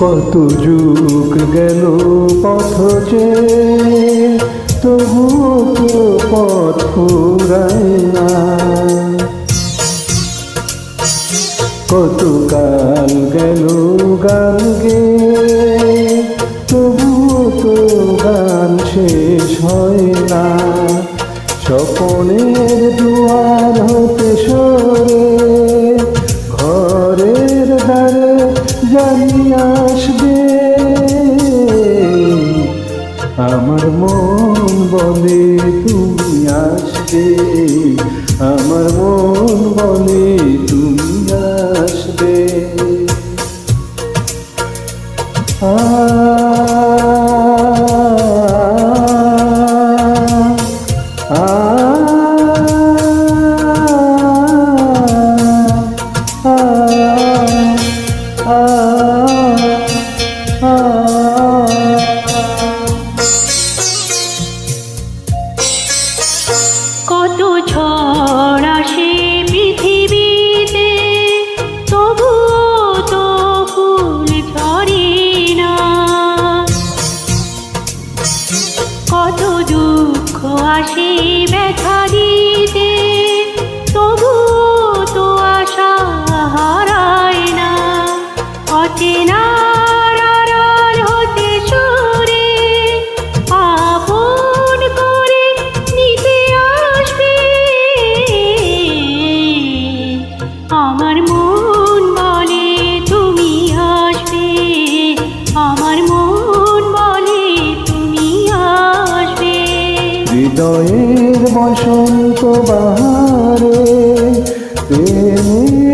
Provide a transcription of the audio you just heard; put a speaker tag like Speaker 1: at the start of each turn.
Speaker 1: কত যুগ গেল পথ চেয়ে, তবু তো পথ ফুরায় না। কত কাল গেল গান গেয়ে, তবু তো গান শেষ হয় না। স্বপনের দুয়ার হতে সরে ঘরের দ্বারে জানি আসবে, আমার মন বলে তুমি আসবে, আমার মন বলে তুমি আসবে।
Speaker 2: কত ঝড় আসে পৃথিবীতে, তবু তো ফুল ঝরে না। কত দুঃখ আসে ব্যথা দিতে, তবু তো আশা হারায় না। অচেনা আমার মন বলে তুমি আসবে, আমার মন বলে তুমি আসবে।
Speaker 1: হৃদয়ের বসন্ত বাহারে প্রেমে